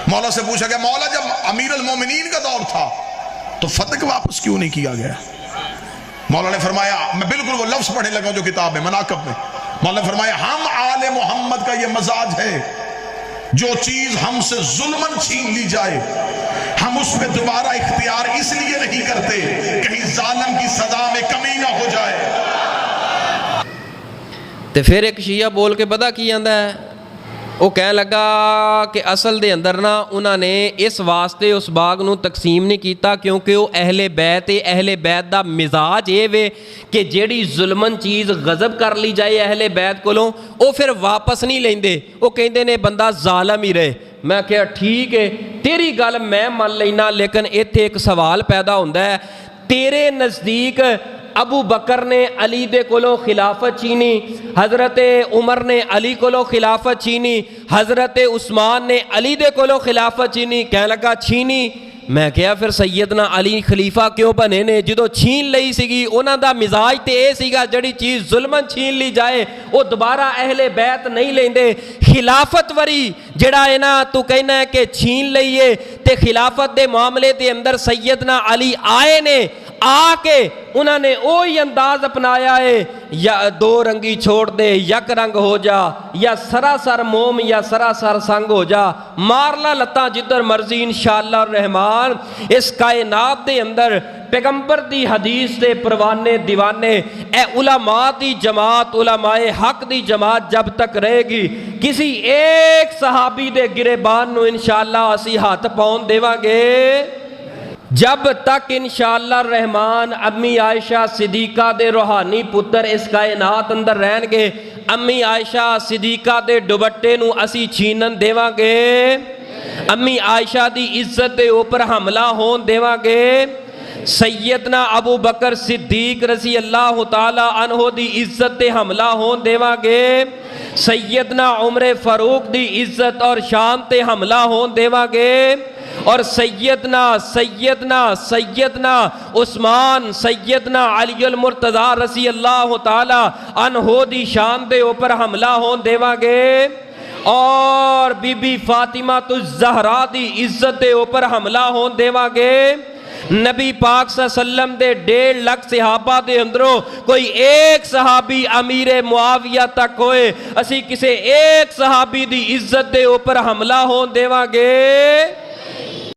مولا سے پوچھا کہ مولا جب امیر المومنین کا دور تھا تو فتح واپس کیوں نہیں کیا گیا؟ مولا نے فرمایا، میں بالکل وہ لفظ پڑھنے لگا جو کتاب ہے مناقب میں، مولا نے فرمایا ہم آل محمد کا یہ مزاج ہے، جو چیز ہم سے ظلمن چھین لی جائے ہم اس پہ دوبارہ اختیار اس لیے نہیں کرتے کہیں ظالم کی سزا میں کمی نہ ہو جائے۔ تے پھر ایک شیعہ بول کے پتہ کی آندا ہے، وہ کہنے لگا کہ اصل دے اندر نا انہوں نے اس واسطے اس باغ نو تقسیم نہیں کیتا کیونکہ وہ اہل بیت ہے، اہل بیت دا مزاج یہ وے کہ جیڑی ظلمن چیز غضب کر لی جائے اہل بیت کولوں وہ پھر واپس نہیں لیندے، وہ کہندے نے بندہ ظالم ہی رہے۔ میں کہا ٹھیک ہے تیری گل میں مان لینا، لیکن ایتھے ایک سوال پیدا ہوندا ہے، تیرے نزدیک ابو بکر نے علی دے کولوں خلافت چینی، حضرت عمر نے علی کولوں خلافت چینی، حضرت عثمان نے علی دے کولوں خلافت چینی، کہنے لگا چھینی۔ میں کہا پھر سیدنا علی خلیفہ کیوں بنے نے؟ جدو چھین لئی سیگی انہاں دا مزاج تے اے سیگا جڑی چیز ظلمن چھین لی جائے وہ دوبارہ اہل بیت نہیں لیندے۔ خلافت وری جڑا ہے نا تو کہنا ہے کہ چھین لئیے تے خلافت دے معاملے دے اندر سیدنا علی آئے نے، آ کے انہوں نے وہی انداز اپنایا ہے، یا دو رنگی چھوڑ دے یک رنگ ہو جا، یا سراسر موم یا سراسر سنگ ہو جا، مارلا لتاں جدھر مرضی انشاءاللہ الرحمن۔ اس کائنات دے اندر پیغمبر دی حدیث دے پروانے دیوانے اے علماء دی جماعت، علماء حق دی جماعت جب تک رہے گی کسی ایک صحابی دے گریبان نو انشاءاللہ اسی ہاتھ پاؤں دیواں گے جب تک انشاءاللہ الرحمن امی عائشہ صدیقہ دے روحانی پتر اس کائنات اندر رہن گے، امی عائشہ صدیقہ دے دوپٹے نو اسی چھینن دیواں گے، امی عائشہ دی عزت دے اوپر حملہ ہون دیواں گے، سیدنا ابو بکر صدیق رضی اللہ تعالی عنہ دی عزت تے حملہ ہون دیواں گے، سیدنا عمر فاروق دی عزت اور شان تے حملہ ہون دیواں گے، اور سیدنا عثمان سیدنا علی المرتضی رضی اللہ تعالی عنہ دی شان دے اوپر حملہ ہون دیواں گے، اور بی بی فاطمہ الزہرا دی عزت دے اوپر حملہ ہون دیواں گے۔ نبی پاک صلی اللہ علیہ وسلم دے 1.5 لاکھ صحابہ دے اندروں کوئی ایک صحابی امیر معاویہ تک ہوئے اسی کسے ایک صحابی دی عزت دے اوپر حملہ ہون دیواں گے۔